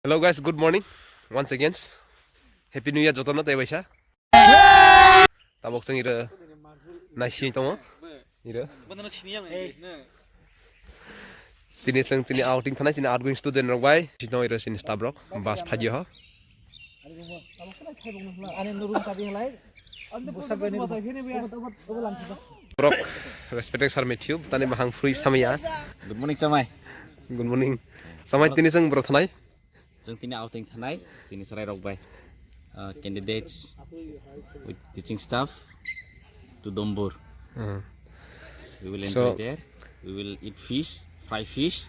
Hello guys, good morning once again. Happy New Year jotono tay baisa. Tabok sing ira naisi tongo. Ira. Tini sing tini outing thanai tini outgoing student rok bai. Tino ira sini staff rok bus phajio ho. Brok respect sir Matthew tani mahang free samaya. Good morning, Samai. Good morning. Samai tini sing bro thanai. Jeng tini outing thanai, sini serai rok bai. Candidates with teaching staff to Dombor. We will enjoy there. We will eat fish, fry fish,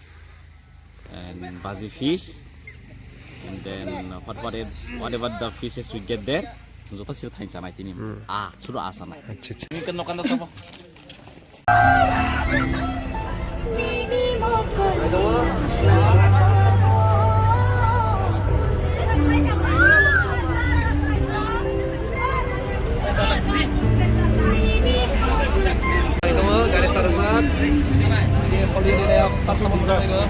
and bazi fish, and then whatever the fishes we get there. Senjata sih thain sanai tini. Sudah asana. Mungkin nokan apa? Garis tarusan. Ini holiday day start sama juga itu.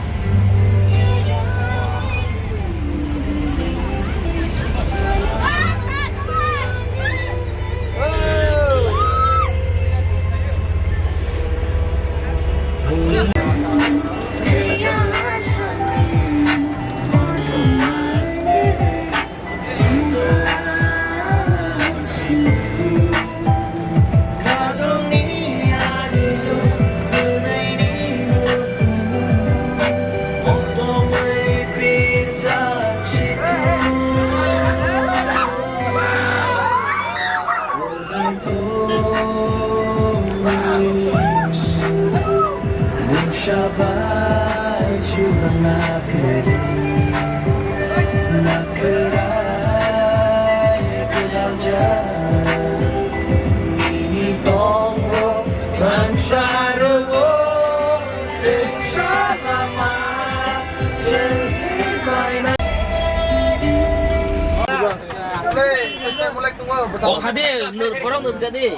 Oh, hadir, nur borong nur gade.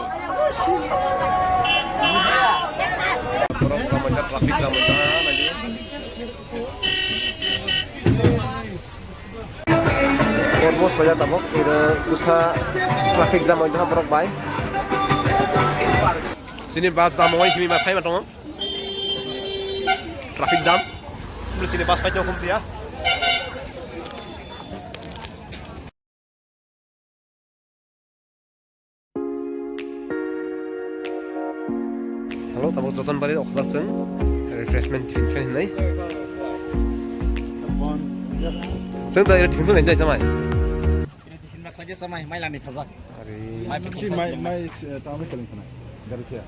Borong kamanjar trafik kamanjar nanti. Almost banyak tabok. Ira usaha trafik jam aja borong bay. Sini bus jam awai sini mas hai matong. Trafik jam. Terus sini bus pajak kumpul ya. Halo, tabok joton bari okhlasen refreshment tiffin fan hinai. Seng da ira tiffin fan enjoy samai. Ini tiffin mak saja Samai, mai lani khazak. Ari mai tamu keling kana dari kia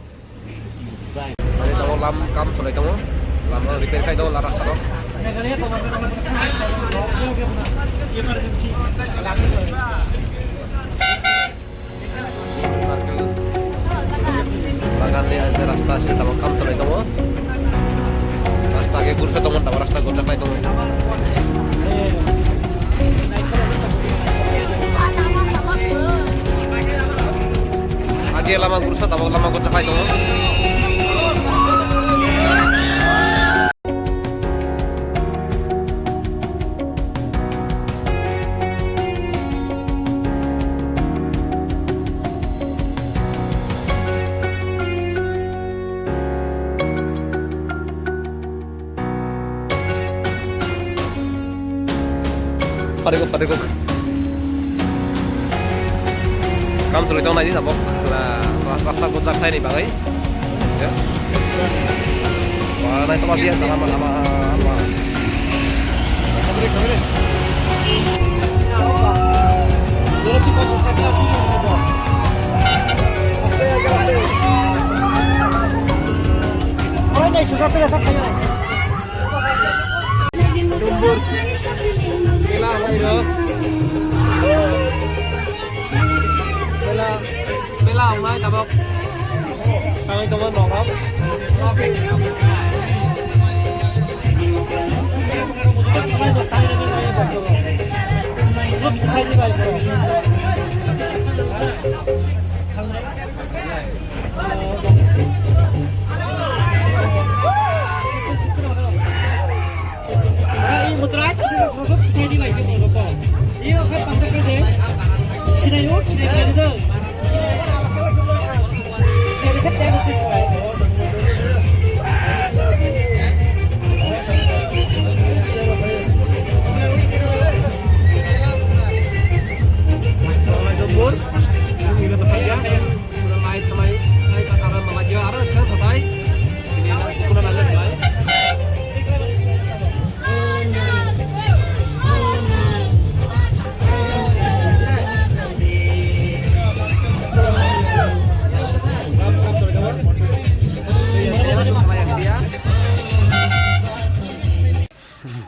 Mari tabok lam kam solai kamu. Lam repair kai do laras ro. Bagan ni aja rasta sih tabok kam solai kamu. Rasta ke kursa tomon tabok rasta gota kai kamu. Age lama kursa tabok lama gota kai kamu. Parikuk. Kamu tulis tahu nanti tabok lah rasta kocak saya nih bagai. Ya. Wah, naik tempat dia lama. Kamera. orang yang susah tuh sakanya Dumbur. Kela iro. Bela mai tabok. Kami teman nongkrong. 이 무드라 그래서 소소 투테디 마이시 먹고 이거 그 방석 그래 신해요 신해거든 신해요 나와서 신해 색대로 뜻이야 Lembur, ini kita saja. Udah naik sampai naik ke arah Malaysia, arah sekarang tertai. Sini ada ukuran aja mulai.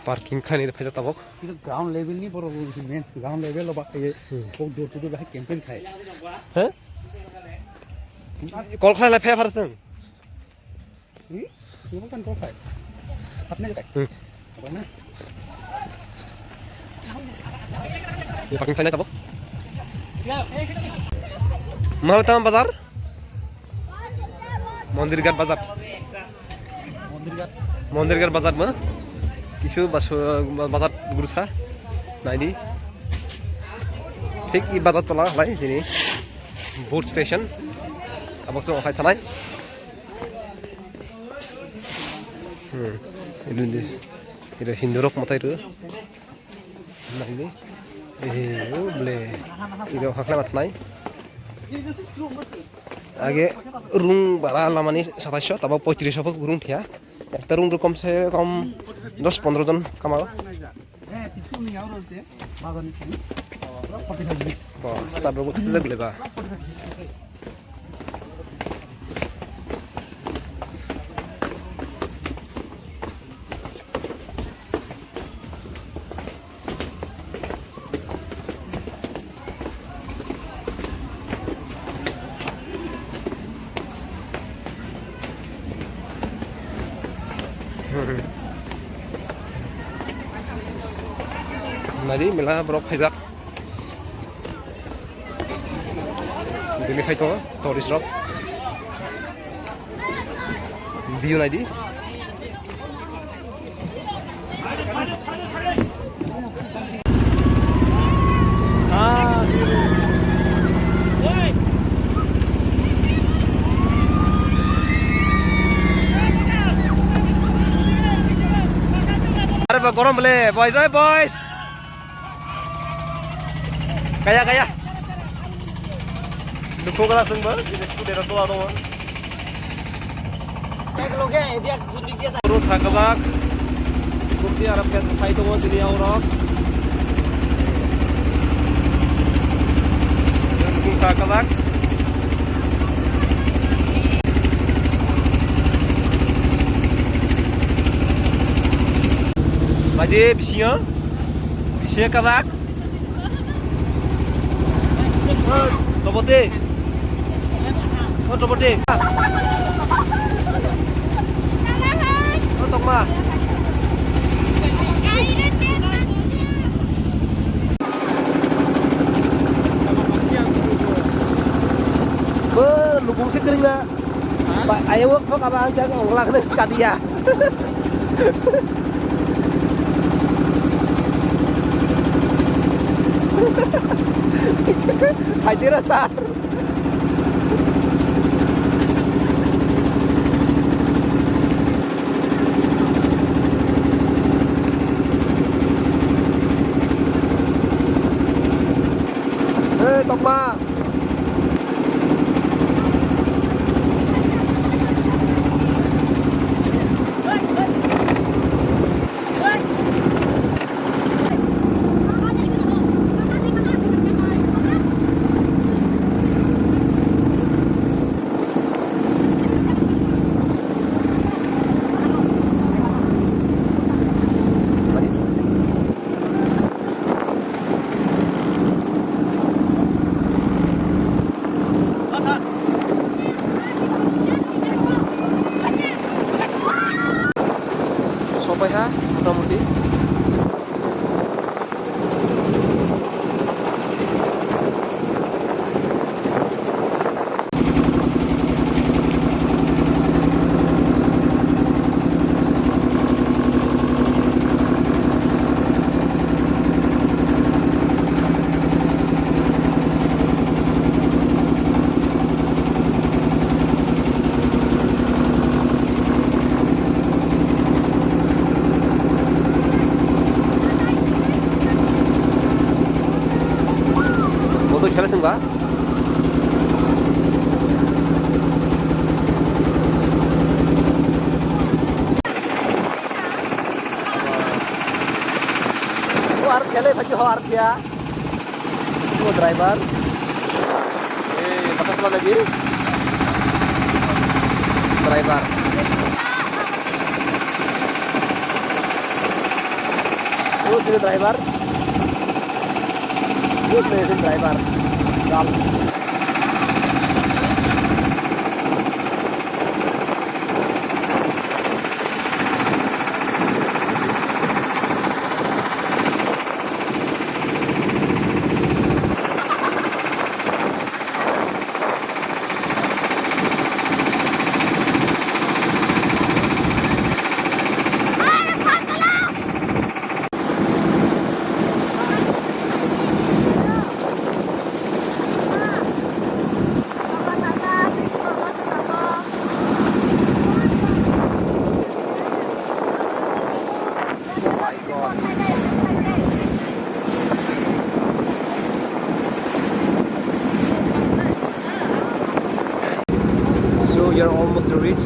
Parking kan ini pajak tabok. itu ground level ni baru main ground level lo pak ye kok door to door bah campaign khai Hah? Kol khai lah phe faraseng. ini kan kok khai apne tak apa na Ini parking kan tabok. Mahal tam bazar? Mondir Ghat bazar. Mondir Ghat bazar mah? কিছু বাজার গুরুসা নাইনি ঠিক ই বাজার তোলা হলাই যিনি boat station আবশ্য অখাই থানাই এটা Hindu rock মতাই নাইনি বলে এটা হাকলাই মাথানাই আগে রুম ভাড়া লামানি 2700 তারপর 3500 রুম ঠিয়া একটা রুম কমসে কম 10-15 জন কামাও tipu ni yaw rolse bazar ni 45 তারপর কিছু লাগলে বা Nadi mila brok phaijak dili phaito tourist rock view nadi Are gorom bole boys oi boys Kaya Dukung kala sengba jenis ku dera tua dong Kayak lo ke dia gunting dia terus hakabak bukti arab kan thai dong jini aurok dukung hakabak Maje bisinya kazak Tobote. Oh, tobote. Oh, tokma. Lubung sekering na. Ayaw ko kabang jang ngelak na kadia. Haji Rasar. Tokma. মোটামুটি Mana sih mbak? Oh, harga le, baju harga. Oh, driver. Pakai sebelah lagi. Driver. Oh, sini driver. Oh, sini driver. Gal. So you're almost to reach.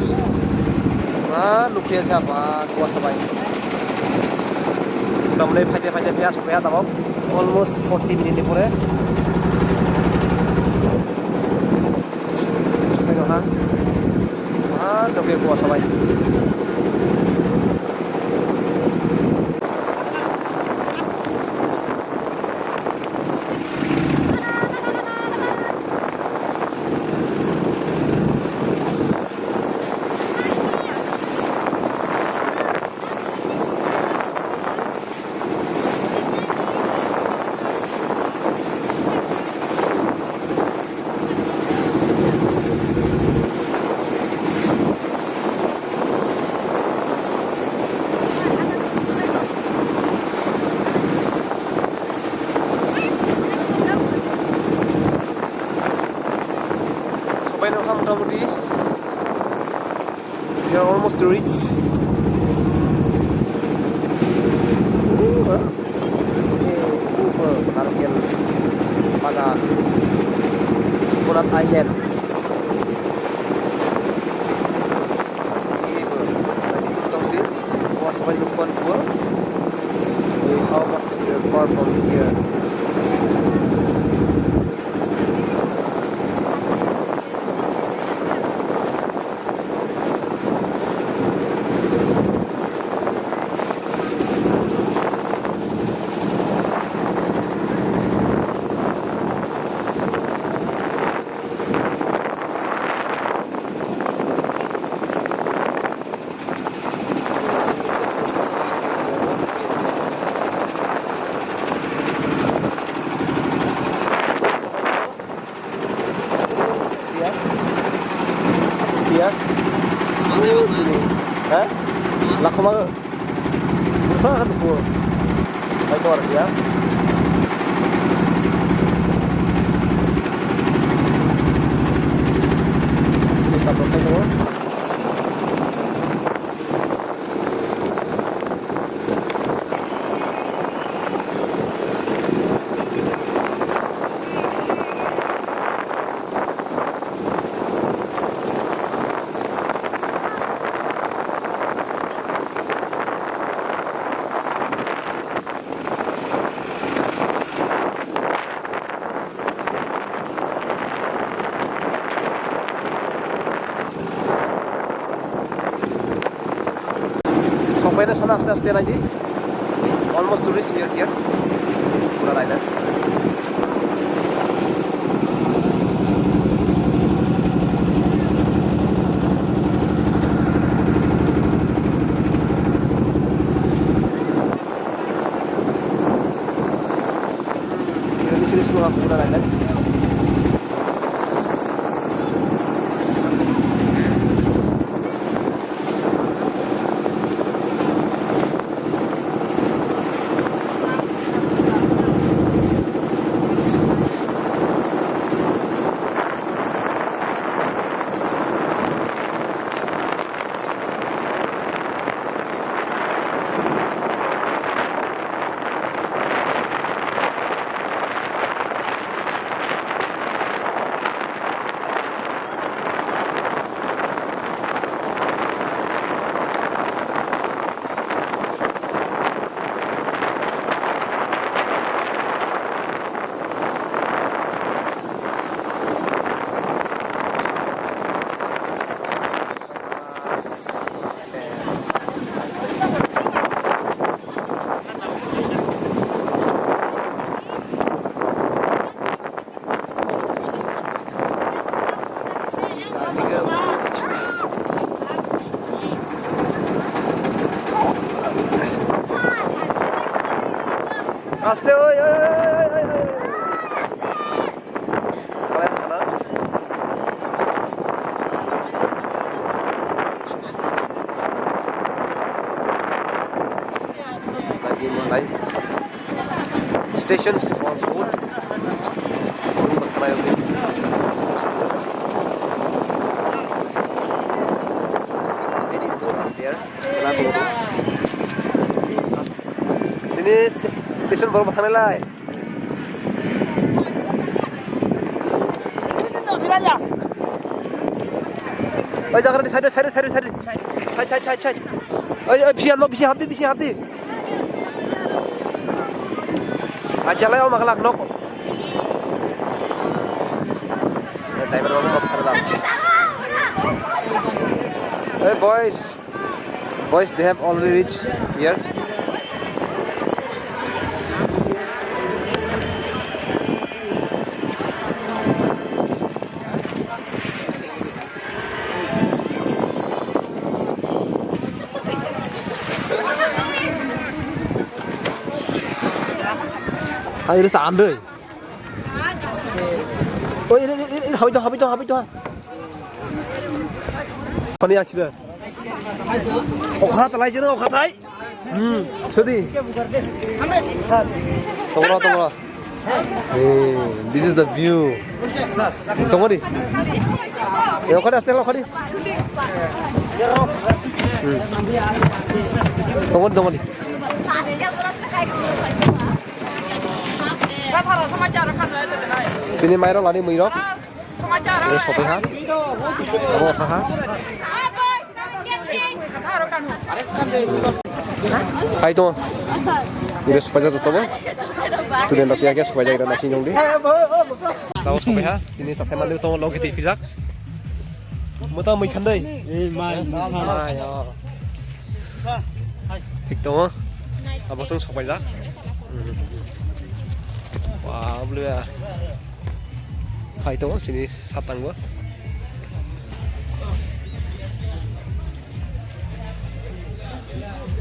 Luknya siapa? Kuasa baik. Udah mulai pajak-pajak biasa supaya tahu. Almost 40 minit pure. Supaya ha. Luknya kuasa baik. We are almost to reach. Target pada Purat Island. Lagi sebelum dia was by the fun tour. We almost far from here. Iya. Hah? Lah kemana? Berusaha kan tuh. Baik orang ya. Kita pakai dulu. Sampainya sana aste-aste lagi. Almost to reach here. Purat Island. Di sini semua Purat Island. Aste, oi. Kalian sana. Lagi mulai. Stations for boat. Very good up there. Sini station baru bertanya lah. Oh jangan di side. Side. Oh bisa hati. Aja lah om makalak nok. Timer baru bertanya. Hey boys, they have already reached here. Ini sandai. Oh ini habis tu. Pani aja. Oh kata lagi. Sedih. Tunggu. This is the view. Tunggu di. Ya kau dah setel kau di. Tunggu di. Sini main lagi mirok. Ini shopping hat. Kamu apa hat? Hai tuh. Ini supaya tutup apa? Tulen lagi aja supaya kita nasi nunggu. Tahu shopping hat. Sini sampai mana tuh lagi di pijak. Mau tahu ikan deh. Tik tuh. Apa sih shopping hat? Wah, boleh ya. Hai tuh sini satang gua.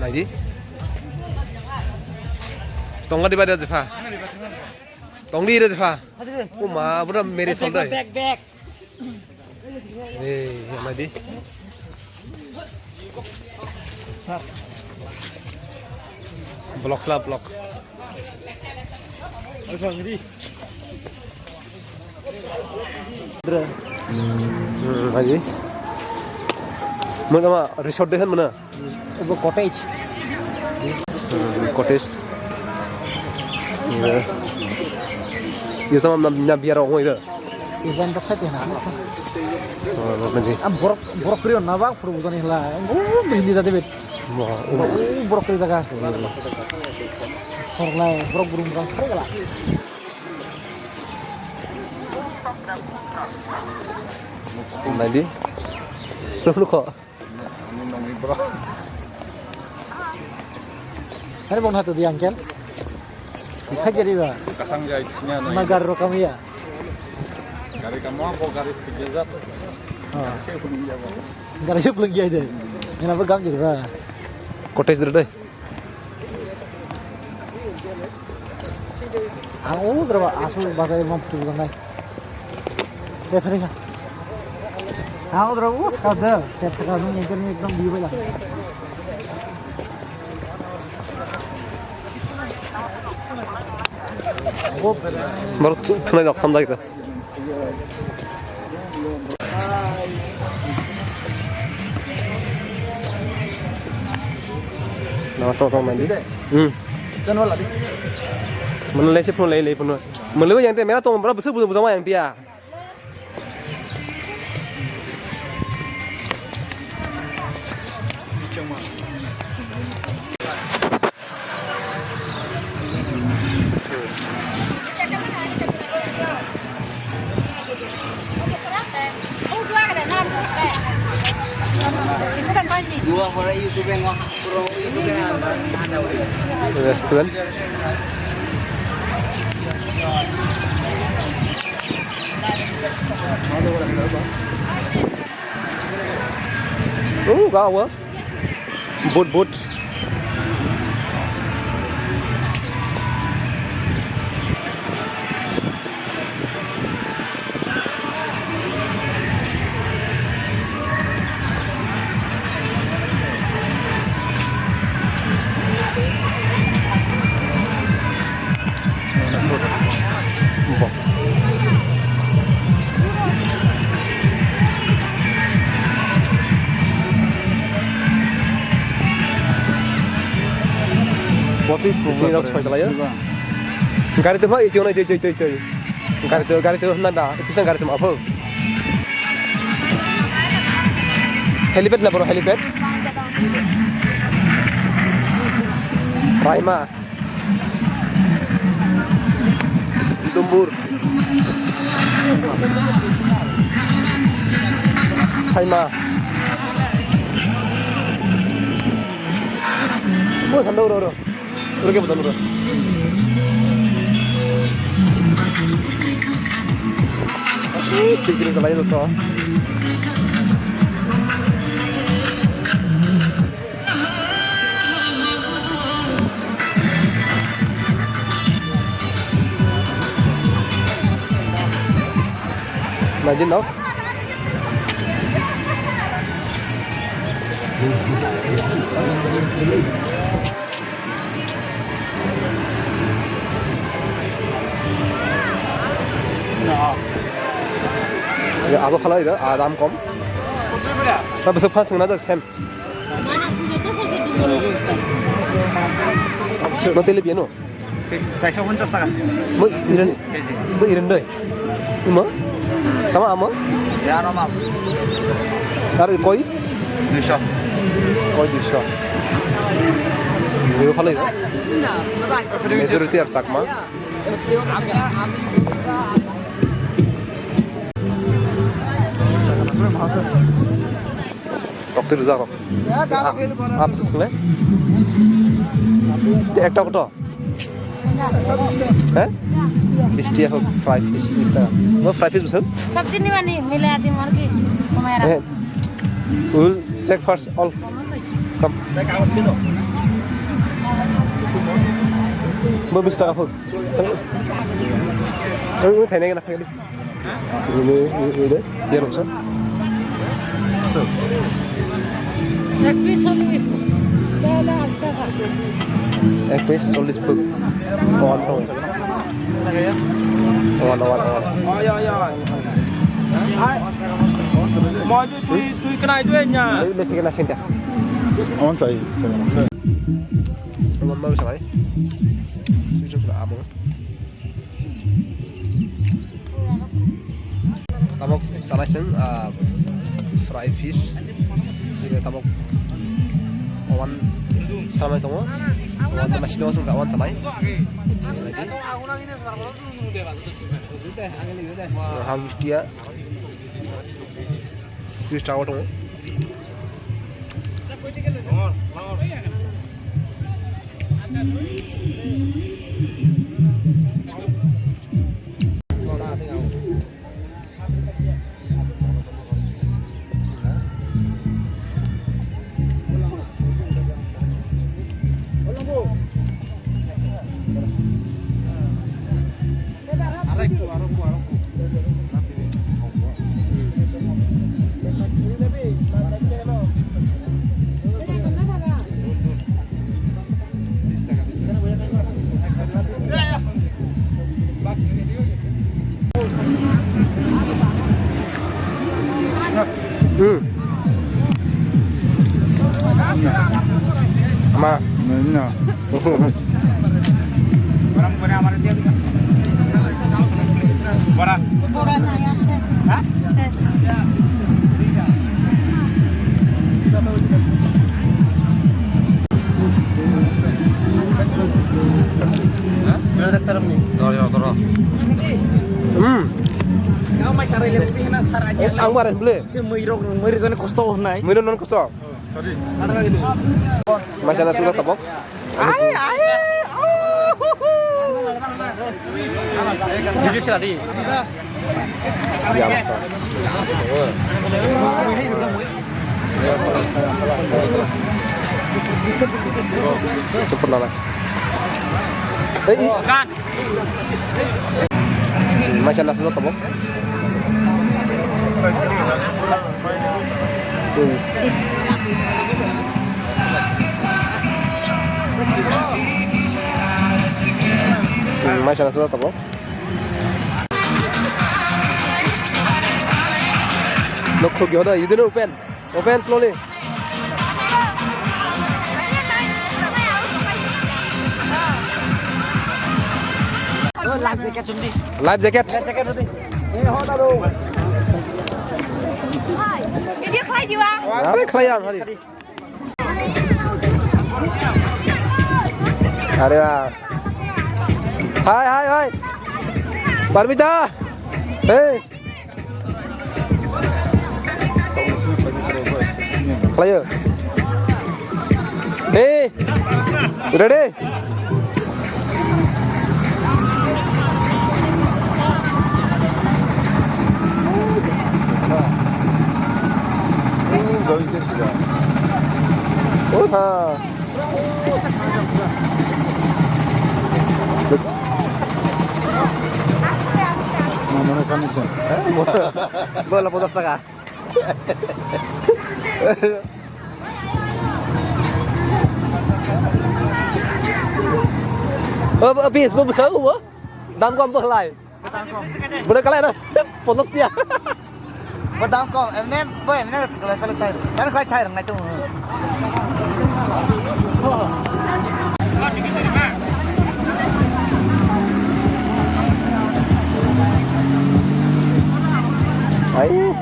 Naiji. Tongga di mana Jefa? Tongdi di Jefa. Oh ma, bukan mere solda. Back. Yang Naiji. Blok. Naiji. Mana resort deh mana? Itu cottage. Cottage. Itu mana biar orang itu. Event apa tu nak? Nanti. Borok krion nabak perubahan ini lah. Berhenti tadi bet. Borok kiri jaga. Orang lain borok burung kiri lah. Nanti. Lu kok? Hari bang hatu diangkel. Kita jadi ba. Kasang jahitnya nih. Nagar rokam ya. Gari kamu apa garis pijazat? Garis pulang dia deh. Ini apa gam jadi ba? Cottage deh. Aku berapa asal bahasa Imam perubahan naik. Definisi. Aku terus kada. Setiap sekali nyengkernya ekdom biru lah. Baru tunai nak sampai kita. Nah, tahu mandi. Jangan lagi. Mana lagi pun lagi pun. Mana yang tu, mana tu berapa besar bersama yang dia. Restoran. Oh, gawa. Boat. Boti ni rok soi jalaya. Gari tu mah itu na jai. Gari tu na da. Pisang gari tu mah apa? Helipad lah bro, helipad. Raima. Dombur. Saima. Oh, tanda uro. Uro ke betul uro. Pikir ke lain tu. Imagine now. Ya, apa kalau itu? Adam kom. Tapi sepas nggak ada sem. Nanti lebih no. Saya pun just tak. Bu iran deh. Ima? Tama ama? Ya nama. Taruh koi? Bisa. Koi bisa. Ini kalau itu? Majority ar sakma. Dokter itu apa? Apa sih sebenarnya? Itu ekta kota? Eh? Bistia ho fry fish bistia. What fry fish besar? सब्जी नहीं बनी मिले आदि मर की हमारा We'll check first all. Come. Mau bis taka ho. Ini thay này cái này. Ini deh. Biar usah. So. एक piece 40 ला हस्ता का एक piece 40 pun. On. Mau cuy kena itu nya. Ini kita nasin dia. On sai. Mau bisa lagi? Bisa sudah apa? Tabok salah sen fry fish. Ini tabok awan sama itu mau. Awan masih doang sen awan salai. Habis dia twist out dong. Ma. Nah. Barang-barang amar dia juga. Barang. Bukan ayam ses. Hah? Ses. Kau mai cara lihat ini nas haraja. Angwaran beli. Meri zone kosto nai. Minum non kosto. Tadi. Macam mana sudah tabok? Jadi sekali. Ya, Mas. Cepat lah. Kan. Macam mana sudah tabok? Macam mana sudah tabok? Look, you didn't open slowly. life jacket chuẩn bị. Life jacket. Life jacket rồi đi. Ini khai juga. Ada kelayan hari. Ada. Hai. Parmita. Hey. Kelayan. Hey. Udah deh. Oh, Mana kami sen? bola putus setengah. Bis mau besar apa? Dalam kau apa lain? Boleh kalian dah. Putus dia. Betul kok. Em boy em nak selesai. Kan kau cari orang itu. Ay.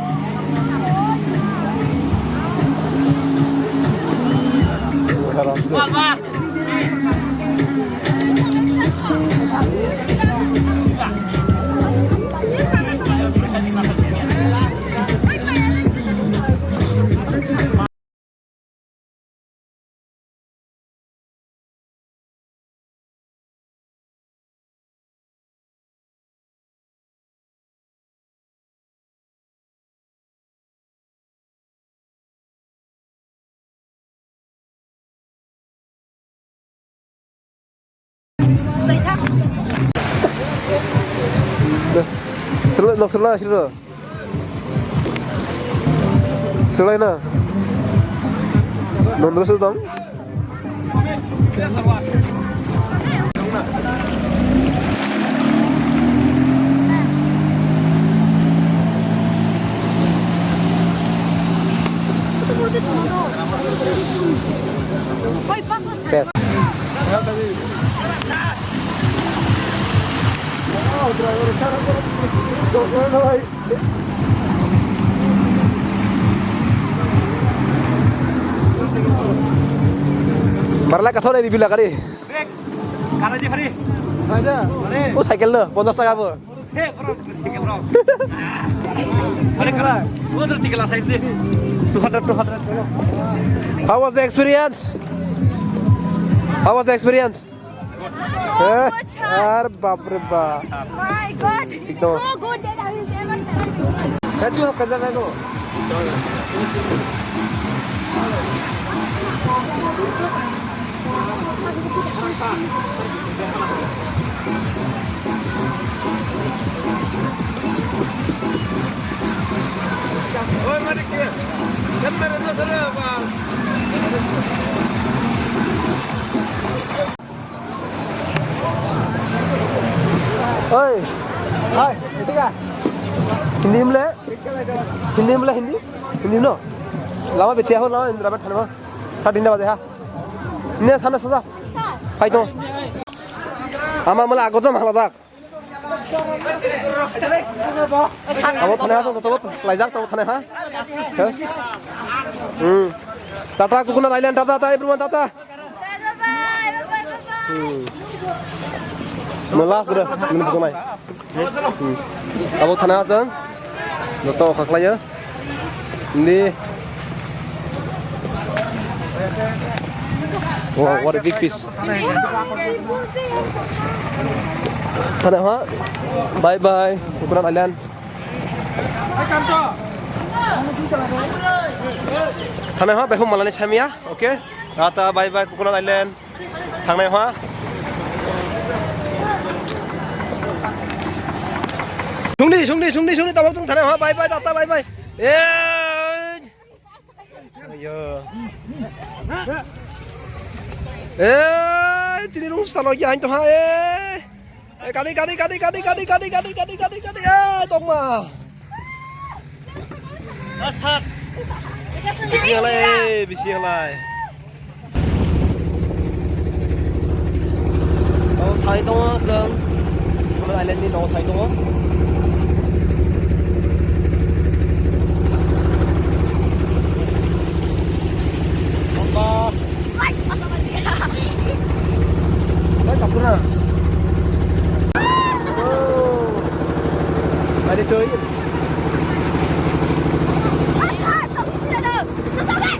Sila. Sila na. Nondro sedang. Oi, passo. Yes. Marla kasih dari bila kali. Rex. Karena dia hari. Ada. Oh cycle le, 50 taka apa? Bro, cycle bro. Mana kala? Sudah tinggal side deh. 200. How was the experience? How was the experience? So much. Baap re baap. My God. एकदम. So good that I will ever tell. Satu kerja kamu. Oi, hai, itu kah? Hindi mo le? Hindi no? Lama betiya ho lama indra bat thana. 13 baje ha. Ne sana saja. Hai to. Amar mala agot jam hala jak. Abo thana ha to laijak to thana ha. Tata Coconut Island tata everyone tata. Melas dah, minum betul mai. Abo thana sang. Noto khaklai ya. Ini. Wow, what a big fish. Thana ha. Bye bye. Coconut Island. Thana ha, behum malani samia. Okay. Tata bye bye Coconut Island. Thang này ha. Xuống đi tao bóc thằng này hả? Bye bye tao bye bye. Chỉ đi đúng sao nói anh tao hả? Cắt đi. Tông mà. Bisi lại. Tao thấy tao sơn. Coconut Island ni no thai dong. Apa? Ay, pasok dia. Ay, kapur na. Oh. Ada chơi. Ah, tapi sudah dah. Sudah dah.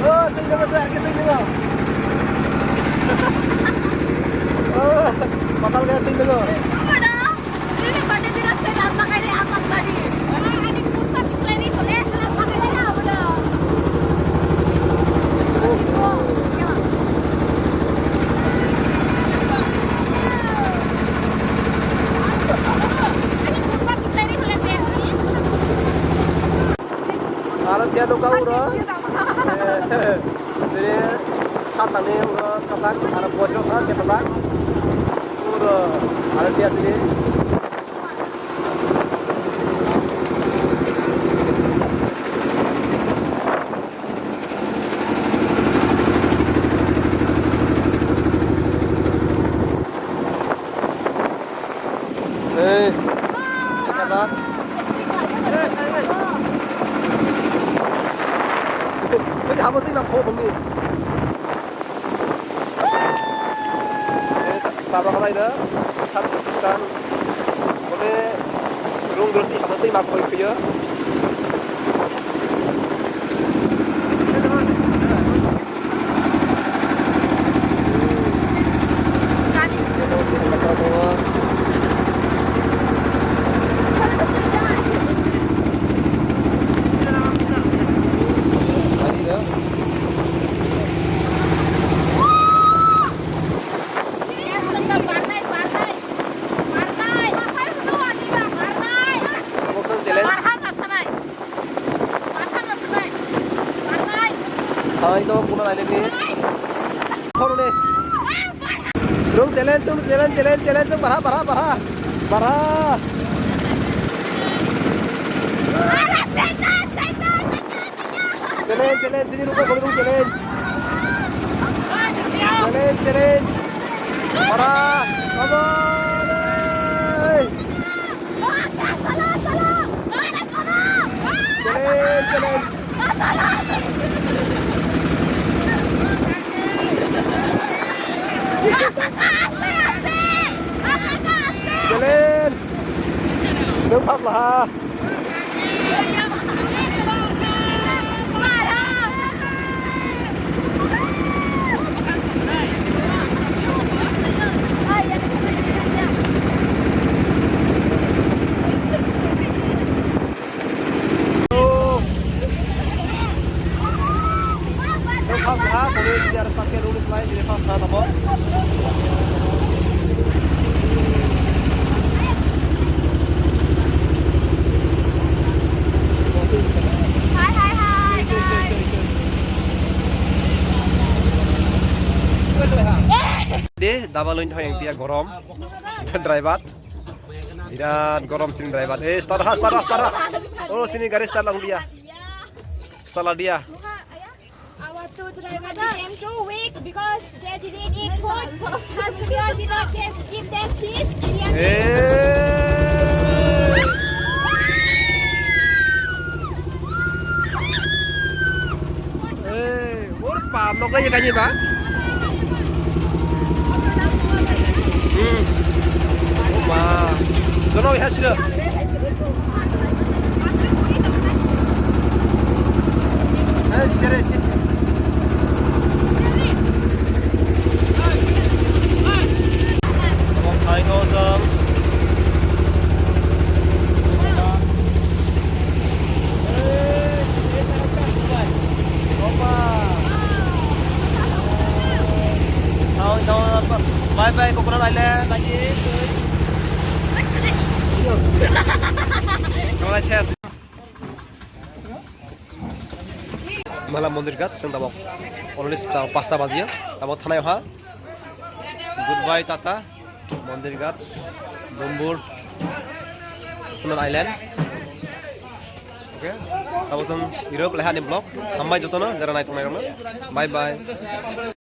Oh, tinggal betul, kita tinggal. Oh, bakal kayak tinggal. Apa dah? Ini pada jelas saya nak pakai ni apa tadi? Ini pun pakai selain itu. Nak pakai ni apa dah? Oh, ya. Ini pun pakai selain itu lebih. Alat dia tu kau dah. Jadi saat tadi udah katak, ada bosnya saat dia katak. Udah alat dia sini. Katak. Bây giờ không có tiếng nào khô bằng gì. Start vào đây nữa. Start. Có cái rung rung thì không có tiếng nào khô kia. Itu Coconut Island ni. Kau ni. Rung challenge, barah. Challenge, sini rumah kau challenge. Challenge. Barah, come on. Challenge. Challenge. Đừng phát là ha. Đừng phát là ha. Boleh sejarah pakai rumus lain jadi fast na tabo. Hai guys. Dia dabalin yang dia gorom. Driver. Birat gorom sini driver. Start. Oh, sini garis start lang dia. Start lah dia. Our two drivers became too weak because they didn't eat food. Sanjaya did not give them peace. Ủa pàm nó cái gì bà? Mà nó nói hết chưa? Thầy cô sớm. Thôi, bye bye Coconut Island, thank you. Nó xe. Malam mondir gat, sen tabok. Already tabok pasta bazia, tabok thanai ha. Goodbye Tata, mondir gat, Dombur, Coconut Island. Okay, tabok tum Europe leha ni blog. Hambai jotono, jara nai tongai rona. Bye bye.